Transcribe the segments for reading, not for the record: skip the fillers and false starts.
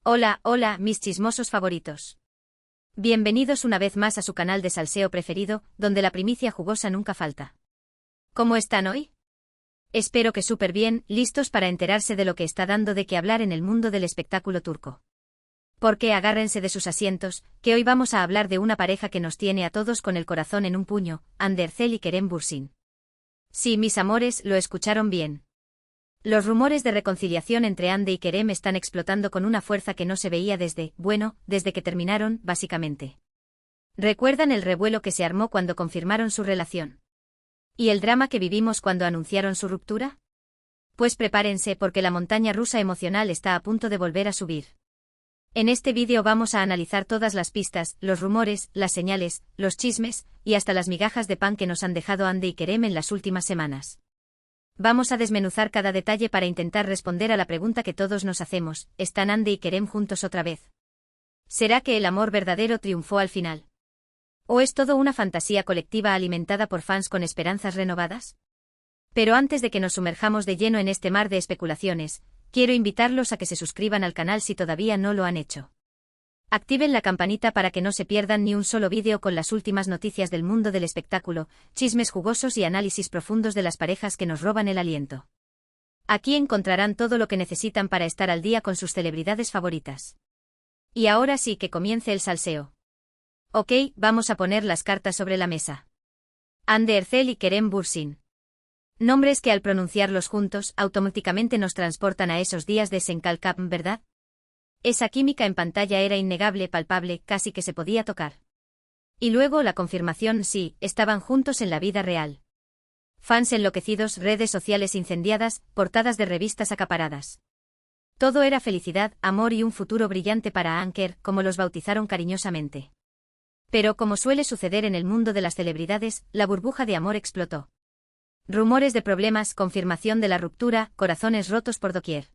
Hola, hola, mis chismosos favoritos. Bienvenidos una vez más a su canal de salseo preferido, donde la primicia jugosa nunca falta. ¿Cómo están hoy? Espero que súper bien, listos para enterarse de lo que está dando de qué hablar en el mundo del espectáculo turco. Porque agárrense de sus asientos, que hoy vamos a hablar de una pareja que nos tiene a todos con el corazón en un puño, Hande Erçel y Kerem Bürsin. Sí, mis amores, lo escucharon bien. Los rumores de reconciliación entre Hande y Kerem están explotando con una fuerza que no se veía desde que terminaron, básicamente. ¿Recuerdan el revuelo que se armó cuando confirmaron su relación? ¿Y el drama que vivimos cuando anunciaron su ruptura? Pues prepárense porque la montaña rusa emocional está a punto de volver a subir. En este vídeo vamos a analizar todas las pistas, los rumores, las señales, los chismes, y hasta las migajas de pan que nos han dejado Hande y Kerem en las últimas semanas. Vamos a desmenuzar cada detalle para intentar responder a la pregunta que todos nos hacemos: ¿están Hande y Kerem juntos otra vez? ¿Será que el amor verdadero triunfó al final? ¿O es todo una fantasía colectiva alimentada por fans con esperanzas renovadas? Pero antes de que nos sumerjamos de lleno en este mar de especulaciones, quiero invitarlos a que se suscriban al canal si todavía no lo han hecho. Activen la campanita para que no se pierdan ni un solo vídeo con las últimas noticias del mundo del espectáculo, chismes jugosos y análisis profundos de las parejas que nos roban el aliento. Aquí encontrarán todo lo que necesitan para estar al día con sus celebridades favoritas. Y ahora sí que comience el salseo. Ok, vamos a poner las cartas sobre la mesa. Hande Erçel y Kerem Bürsin. Nombres que al pronunciarlos juntos automáticamente nos transportan a esos días de Senkal Cup, ¿verdad? Esa química en pantalla era innegable, palpable, casi que se podía tocar. Y luego la confirmación: sí, estaban juntos en la vida real. Fans enloquecidos, redes sociales incendiadas, portadas de revistas acaparadas. Todo era felicidad, amor y un futuro brillante para Anker, como los bautizaron cariñosamente. Pero como suele suceder en el mundo de las celebridades, la burbuja de amor explotó. Rumores de problemas, confirmación de la ruptura, corazones rotos por doquier.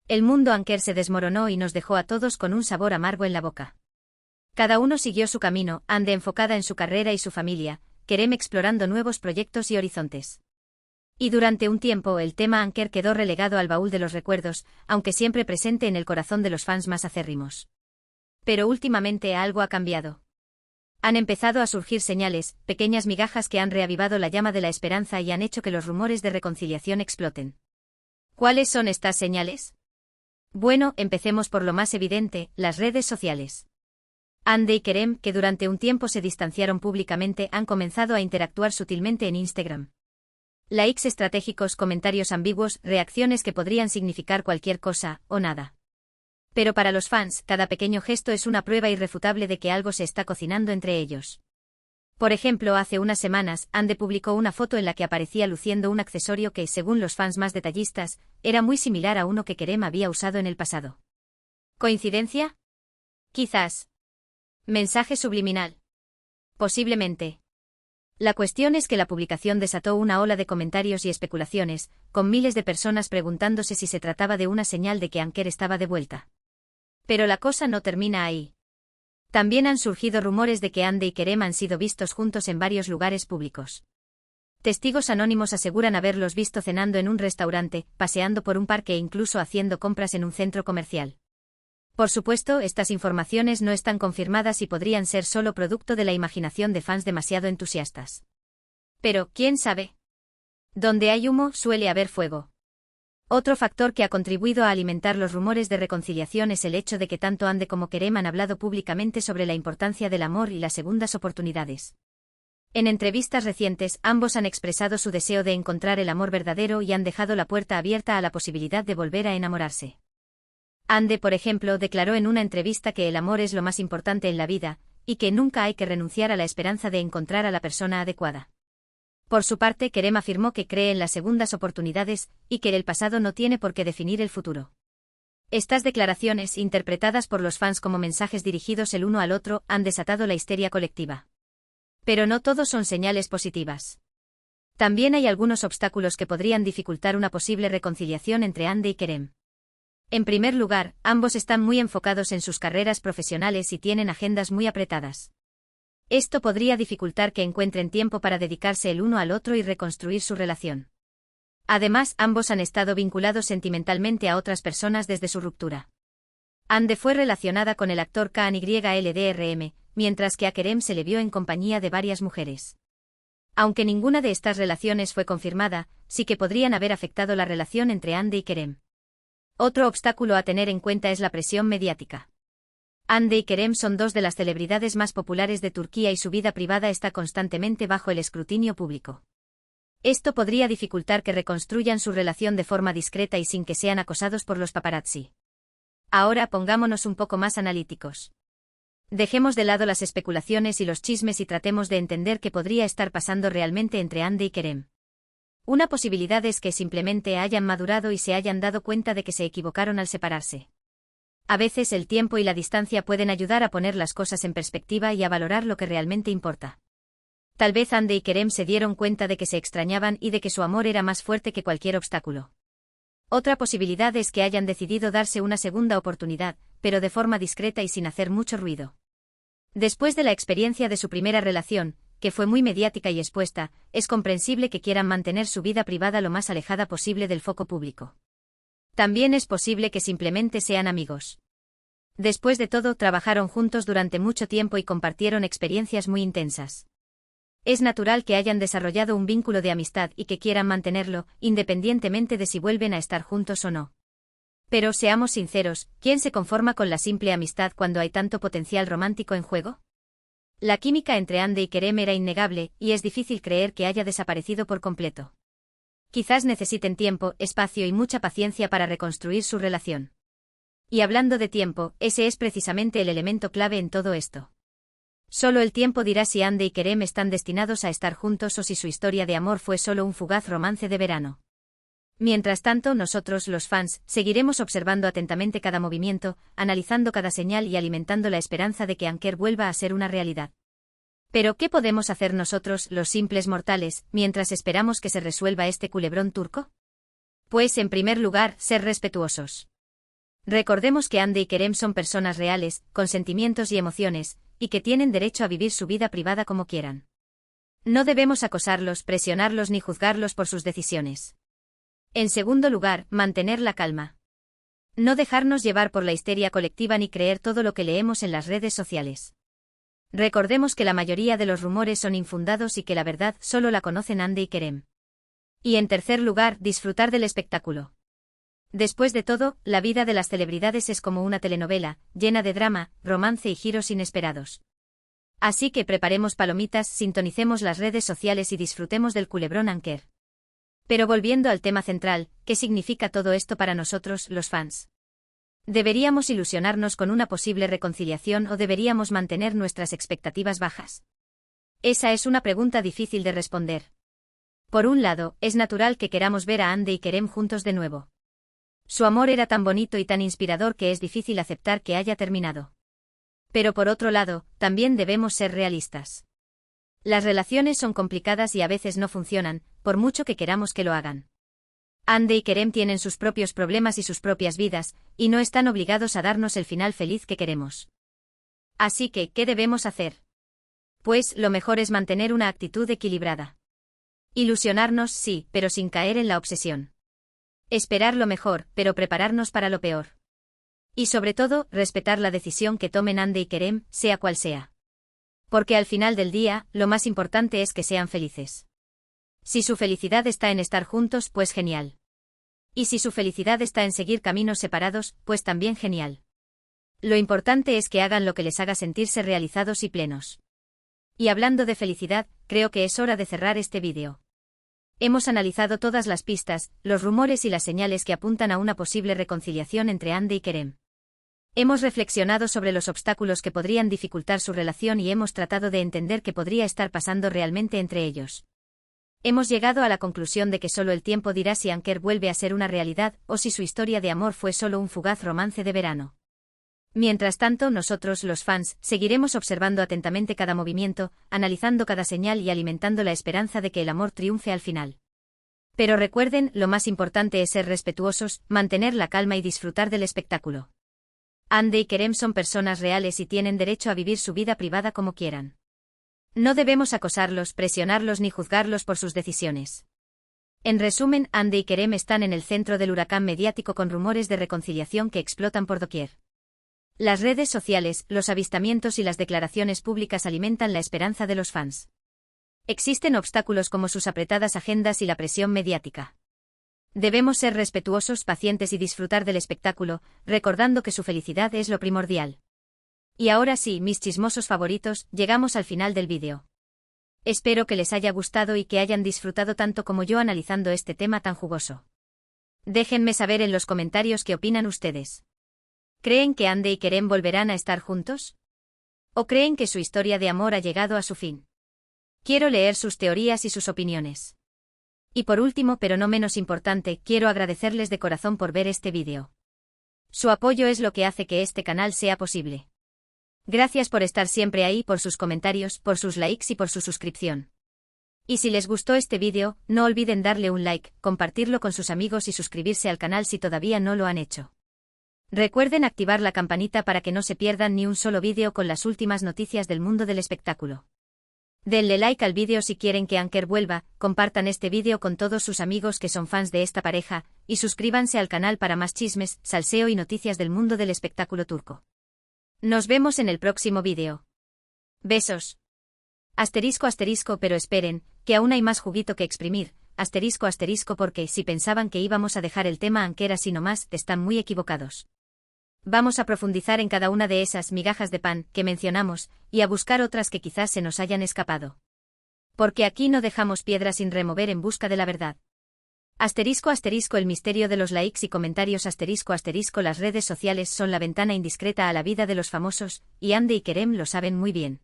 El mundo Anker se desmoronó y nos dejó a todos con un sabor amargo en la boca. Cada uno siguió su camino, Hande enfocada en su carrera y su familia, Kerem explorando nuevos proyectos y horizontes. Y durante un tiempo el tema Anker quedó relegado al baúl de los recuerdos, aunque siempre presente en el corazón de los fans más acérrimos. Pero últimamente algo ha cambiado. Han empezado a surgir señales, pequeñas migajas que han reavivado la llama de la esperanza y han hecho que los rumores de reconciliación exploten. ¿Cuáles son estas señales? Bueno, empecemos por lo más evidente, las redes sociales. Hande y Kerem, que durante un tiempo se distanciaron públicamente, han comenzado a interactuar sutilmente en Instagram. Likes estratégicos, comentarios ambiguos, reacciones que podrían significar cualquier cosa, o nada. Pero para los fans, cada pequeño gesto es una prueba irrefutable de que algo se está cocinando entre ellos. Por ejemplo, hace unas semanas, Hande publicó una foto en la que aparecía luciendo un accesorio que, según los fans más detallistas, era muy similar a uno que Kerem había usado en el pasado. ¿Coincidencia? Quizás. ¿Mensaje subliminal? Posiblemente. La cuestión es que la publicación desató una ola de comentarios y especulaciones, con miles de personas preguntándose si se trataba de una señal de que Anker estaba de vuelta. Pero la cosa no termina ahí. También han surgido rumores de que Hande y Kerem han sido vistos juntos en varios lugares públicos. Testigos anónimos aseguran haberlos visto cenando en un restaurante, paseando por un parque e incluso haciendo compras en un centro comercial. Por supuesto, estas informaciones no están confirmadas y podrían ser solo producto de la imaginación de fans demasiado entusiastas. Pero, ¿quién sabe? Donde hay humo, suele haber fuego. Otro factor que ha contribuido a alimentar los rumores de reconciliación es el hecho de que tanto Hande como Kerem han hablado públicamente sobre la importancia del amor y las segundas oportunidades. En entrevistas recientes, ambos han expresado su deseo de encontrar el amor verdadero y han dejado la puerta abierta a la posibilidad de volver a enamorarse. Hande, por ejemplo, declaró en una entrevista que el amor es lo más importante en la vida, y que nunca hay que renunciar a la esperanza de encontrar a la persona adecuada. Por su parte, Kerem afirmó que cree en las segundas oportunidades, y que el pasado no tiene por qué definir el futuro. Estas declaraciones, interpretadas por los fans como mensajes dirigidos el uno al otro, han desatado la histeria colectiva. Pero no todos son señales positivas. También hay algunos obstáculos que podrían dificultar una posible reconciliación entre Hande y Kerem. En primer lugar, ambos están muy enfocados en sus carreras profesionales y tienen agendas muy apretadas. Esto podría dificultar que encuentren tiempo para dedicarse el uno al otro y reconstruir su relación. Además, ambos han estado vinculados sentimentalmente a otras personas desde su ruptura. Ande fue relacionada con el actor KanyLDRM, mientras que a Kerem se le vio en compañía de varias mujeres. Aunque ninguna de estas relaciones fue confirmada, sí que podrían haber afectado la relación entre Ande y Kerem. Otro obstáculo a tener en cuenta es la presión mediática. Ande y Kerem son dos de las celebridades más populares de Turquía y su vida privada está constantemente bajo el escrutinio público. Esto podría dificultar que reconstruyan su relación de forma discreta y sin que sean acosados por los paparazzi. Ahora pongámonos un poco más analíticos. Dejemos de lado las especulaciones y los chismes y tratemos de entender qué podría estar pasando realmente entre Ande y Kerem. Una posibilidad es que simplemente hayan madurado y se hayan dado cuenta de que se equivocaron al separarse. A veces el tiempo y la distancia pueden ayudar a poner las cosas en perspectiva y a valorar lo que realmente importa. Tal vez Ande y Kerem se dieron cuenta de que se extrañaban y de que su amor era más fuerte que cualquier obstáculo. Otra posibilidad es que hayan decidido darse una segunda oportunidad, pero de forma discreta y sin hacer mucho ruido. Después de la experiencia de su primera relación, que fue muy mediática y expuesta, es comprensible que quieran mantener su vida privada lo más alejada posible del foco público. También es posible que simplemente sean amigos. Después de todo, trabajaron juntos durante mucho tiempo y compartieron experiencias muy intensas. Es natural que hayan desarrollado un vínculo de amistad y que quieran mantenerlo, independientemente de si vuelven a estar juntos o no. Pero seamos sinceros, ¿quién se conforma con la simple amistad cuando hay tanto potencial romántico en juego? La química entre Ande y Kerem era innegable, y es difícil creer que haya desaparecido por completo. Quizás necesiten tiempo, espacio y mucha paciencia para reconstruir su relación. Y hablando de tiempo, ese es precisamente el elemento clave en todo esto. Solo el tiempo dirá si Ande y Kerem están destinados a estar juntos o si su historia de amor fue solo un fugaz romance de verano. Mientras tanto, nosotros, los fans, seguiremos observando atentamente cada movimiento, analizando cada señal y alimentando la esperanza de que Anker vuelva a ser una realidad. Pero, ¿qué podemos hacer nosotros, los simples mortales, mientras esperamos que se resuelva este culebrón turco? Pues, en primer lugar, ser respetuosos. Recordemos que Ande y Kerem son personas reales, con sentimientos y emociones, y que tienen derecho a vivir su vida privada como quieran. No debemos acosarlos, presionarlos ni juzgarlos por sus decisiones. En segundo lugar, mantener la calma. No dejarnos llevar por la histeria colectiva ni creer todo lo que leemos en las redes sociales. Recordemos que la mayoría de los rumores son infundados y que la verdad solo la conocen Ande y Kerem. Y en tercer lugar, disfrutar del espectáculo. Después de todo, la vida de las celebridades es como una telenovela, llena de drama, romance y giros inesperados. Así que preparemos palomitas, sintonicemos las redes sociales y disfrutemos del culebrón Anker. Pero volviendo al tema central, ¿qué significa todo esto para nosotros, los fans? ¿Deberíamos ilusionarnos con una posible reconciliación o deberíamos mantener nuestras expectativas bajas? Esa es una pregunta difícil de responder. Por un lado, es natural que queramos ver a Ande y Kerem juntos de nuevo. Su amor era tan bonito y tan inspirador que es difícil aceptar que haya terminado. Pero por otro lado, también debemos ser realistas. Las relaciones son complicadas y a veces no funcionan, por mucho que queramos que lo hagan. Ande y Kerem tienen sus propios problemas y sus propias vidas, y no están obligados a darnos el final feliz que queremos. Así que, ¿qué debemos hacer? Pues, lo mejor es mantener una actitud equilibrada. Ilusionarnos, sí, pero sin caer en la obsesión. Esperar lo mejor, pero prepararnos para lo peor. Y sobre todo, respetar la decisión que tomen Ande y Kerem, sea cual sea. Porque al final del día, lo más importante es que sean felices. Si su felicidad está en estar juntos, pues genial. Y si su felicidad está en seguir caminos separados, pues también genial. Lo importante es que hagan lo que les haga sentirse realizados y plenos. Y hablando de felicidad, creo que es hora de cerrar este vídeo. Hemos analizado todas las pistas, los rumores y las señales que apuntan a una posible reconciliación entre Ande y Kerem. Hemos reflexionado sobre los obstáculos que podrían dificultar su relación y hemos tratado de entender qué podría estar pasando realmente entre ellos. Hemos llegado a la conclusión de que solo el tiempo dirá si Anker vuelve a ser una realidad o si su historia de amor fue solo un fugaz romance de verano. Mientras tanto, nosotros, los fans, seguiremos observando atentamente cada movimiento, analizando cada señal y alimentando la esperanza de que el amor triunfe al final. Pero recuerden, lo más importante es ser respetuosos, mantener la calma y disfrutar del espectáculo. Ande y Kerem son personas reales y tienen derecho a vivir su vida privada como quieran. No debemos acosarlos, presionarlos ni juzgarlos por sus decisiones. En resumen, Ande y Kerem están en el centro del huracán mediático con rumores de reconciliación que explotan por doquier. Las redes sociales, los avistamientos y las declaraciones públicas alimentan la esperanza de los fans. Existen obstáculos como sus apretadas agendas y la presión mediática. Debemos ser respetuosos, pacientes y disfrutar del espectáculo, recordando que su felicidad es lo primordial. Y ahora sí, mis chismosos favoritos, llegamos al final del vídeo. Espero que les haya gustado y que hayan disfrutado tanto como yo analizando este tema tan jugoso. Déjenme saber en los comentarios qué opinan ustedes. ¿Creen que Ande y Kerem volverán a estar juntos? ¿O creen que su historia de amor ha llegado a su fin? Quiero leer sus teorías y sus opiniones. Y por último, pero no menos importante, quiero agradecerles de corazón por ver este vídeo. Su apoyo es lo que hace que este canal sea posible. Gracias por estar siempre ahí, por sus comentarios, por sus likes y por su suscripción. Y si les gustó este vídeo, no olviden darle un like, compartirlo con sus amigos y suscribirse al canal si todavía no lo han hecho. Recuerden activar la campanita para que no se pierdan ni un solo vídeo con las últimas noticias del mundo del espectáculo. Denle like al vídeo si quieren que Anker vuelva, compartan este vídeo con todos sus amigos que son fans de esta pareja, y suscríbanse al canal para más chismes, salseo y noticias del mundo del espectáculo turco. Nos vemos en el próximo vídeo. Besos. ***, pero esperen, que aún hay más juguito que exprimir, ***, porque si pensaban que íbamos a dejar el tema Anker así nomás, están muy equivocados. Vamos a profundizar en cada una de esas migajas de pan que mencionamos, y a buscar otras que quizás se nos hayan escapado. Porque aquí no dejamos piedra sin remover en busca de la verdad. ***, el misterio de los likes y comentarios ***, las redes sociales son la ventana indiscreta a la vida de los famosos, y Ande y Kerem lo saben muy bien.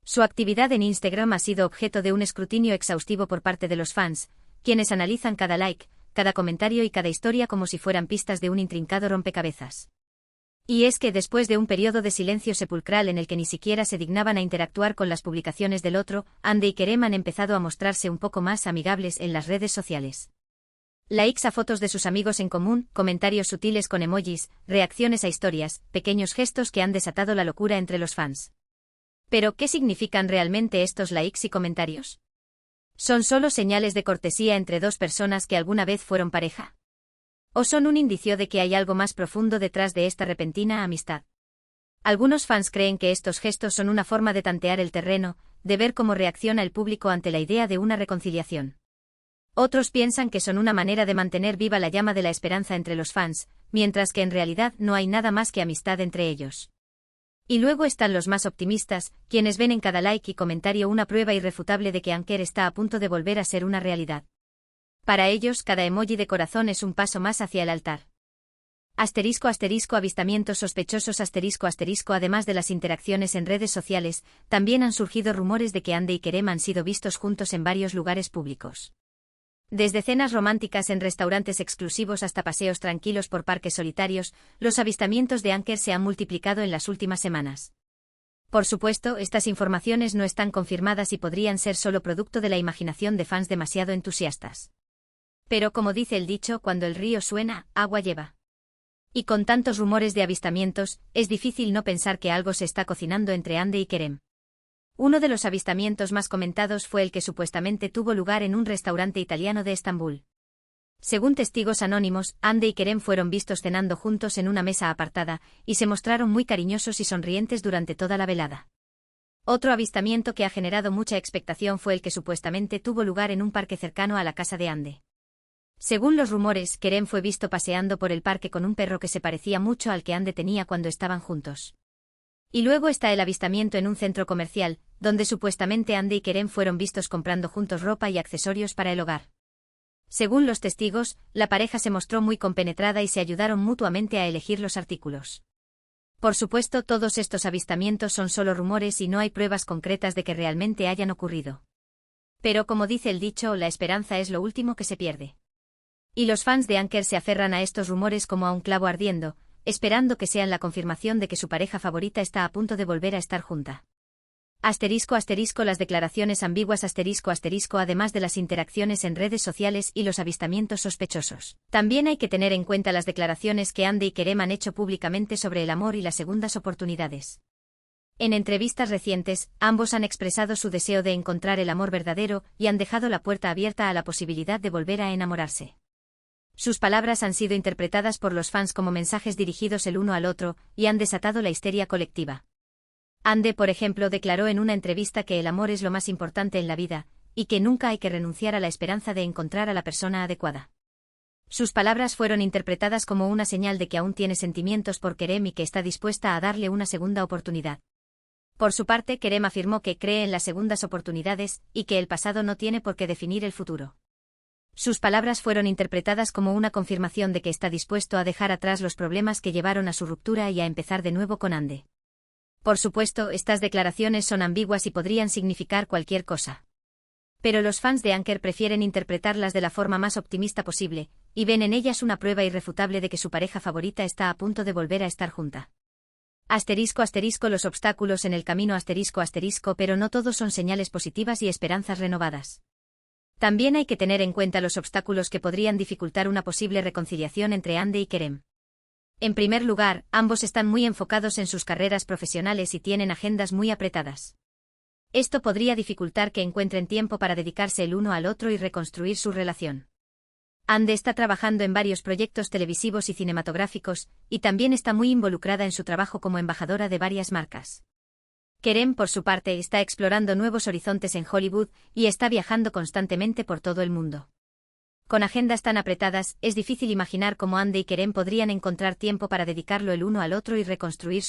Su actividad en Instagram ha sido objeto de un escrutinio exhaustivo por parte de los fans, quienes analizan cada like, cada comentario y cada historia como si fueran pistas de un intrincado rompecabezas. Y es que después de un periodo de silencio sepulcral en el que ni siquiera se dignaban a interactuar con las publicaciones del otro, Ande y Kerem han empezado a mostrarse un poco más amigables en las redes sociales. Likes a fotos de sus amigos en común, comentarios sutiles con emojis, reacciones a historias, pequeños gestos que han desatado la locura entre los fans. Pero, ¿qué significan realmente estos likes y comentarios? ¿Son solo señales de cortesía entre dos personas que alguna vez fueron pareja? ¿O son un indicio de que hay algo más profundo detrás de esta repentina amistad? Algunos fans creen que estos gestos son una forma de tantear el terreno, de ver cómo reacciona el público ante la idea de una reconciliación. Otros piensan que son una manera de mantener viva la llama de la esperanza entre los fans, mientras que en realidad no hay nada más que amistad entre ellos. Y luego están los más optimistas, quienes ven en cada like y comentario una prueba irrefutable de que Anker está a punto de volver a ser una realidad. Para ellos, cada emoji de corazón es un paso más hacia el altar. Avistamientos sospechosos además de las interacciones en redes sociales, también han surgido rumores de que Ande y Kerem han sido vistos juntos en varios lugares públicos. Desde cenas románticas en restaurantes exclusivos hasta paseos tranquilos por parques solitarios, los avistamientos de Anker se han multiplicado en las últimas semanas. Por supuesto, estas informaciones no están confirmadas y podrían ser solo producto de la imaginación de fans demasiado entusiastas. Pero como dice el dicho, cuando el río suena, agua lleva. Y con tantos rumores de avistamientos, es difícil no pensar que algo se está cocinando entre Ande y Kerem. Uno de los avistamientos más comentados fue el que supuestamente tuvo lugar en un restaurante italiano de Estambul. Según testigos anónimos, Ande y Kerem fueron vistos cenando juntos en una mesa apartada, y se mostraron muy cariñosos y sonrientes durante toda la velada. Otro avistamiento que ha generado mucha expectación fue el que supuestamente tuvo lugar en un parque cercano a la casa de Ande. Según los rumores, Kerem fue visto paseando por el parque con un perro que se parecía mucho al que Ande tenía cuando estaban juntos. Y luego está el avistamiento en un centro comercial, donde supuestamente Ande y Kerem fueron vistos comprando juntos ropa y accesorios para el hogar. Según los testigos, la pareja se mostró muy compenetrada y se ayudaron mutuamente a elegir los artículos. Por supuesto, todos estos avistamientos son solo rumores y no hay pruebas concretas de que realmente hayan ocurrido. Pero como dice el dicho, la esperanza es lo último que se pierde. Y los fans de Anker se aferran a estos rumores como a un clavo ardiendo, esperando que sean la confirmación de que su pareja favorita está a punto de volver a estar junta. Las declaraciones ambiguas además de las interacciones en redes sociales y los avistamientos sospechosos. También hay que tener en cuenta las declaraciones que Ande y Kerem han hecho públicamente sobre el amor y las segundas oportunidades. En entrevistas recientes, ambos han expresado su deseo de encontrar el amor verdadero y han dejado la puerta abierta a la posibilidad de volver a enamorarse. Sus palabras han sido interpretadas por los fans como mensajes dirigidos el uno al otro, y han desatado la histeria colectiva. Ande, por ejemplo, declaró en una entrevista que el amor es lo más importante en la vida, y que nunca hay que renunciar a la esperanza de encontrar a la persona adecuada. Sus palabras fueron interpretadas como una señal de que aún tiene sentimientos por Kerem y que está dispuesta a darle una segunda oportunidad. Por su parte, Kerem afirmó que cree en las segundas oportunidades, y que el pasado no tiene por qué definir el futuro. Sus palabras fueron interpretadas como una confirmación de que está dispuesto a dejar atrás los problemas que llevaron a su ruptura y a empezar de nuevo con Ande. Por supuesto, estas declaraciones son ambiguas y podrían significar cualquier cosa. Pero los fans de Anker prefieren interpretarlas de la forma más optimista posible, y ven en ellas una prueba irrefutable de que su pareja favorita está a punto de volver a estar junta. Asterisco asterisco los obstáculos en el camino asterisco asterisco, pero no todos son señales positivas y esperanzas renovadas. También hay que tener en cuenta los obstáculos que podrían dificultar una posible reconciliación entre Ande y Kerem. En primer lugar, ambos están muy enfocados en sus carreras profesionales y tienen agendas muy apretadas. Esto podría dificultar que encuentren tiempo para dedicarse el uno al otro y reconstruir su relación. Ande está trabajando en varios proyectos televisivos y cinematográficos, y también está muy involucrada en su trabajo como embajadora de varias marcas. Kerem, por su parte, está explorando nuevos horizontes en Hollywood y está viajando constantemente por todo el mundo. Con agendas tan apretadas, es difícil imaginar cómo Ande y Kerem podrían encontrar tiempo para dedicarlo el uno al otro y reconstruir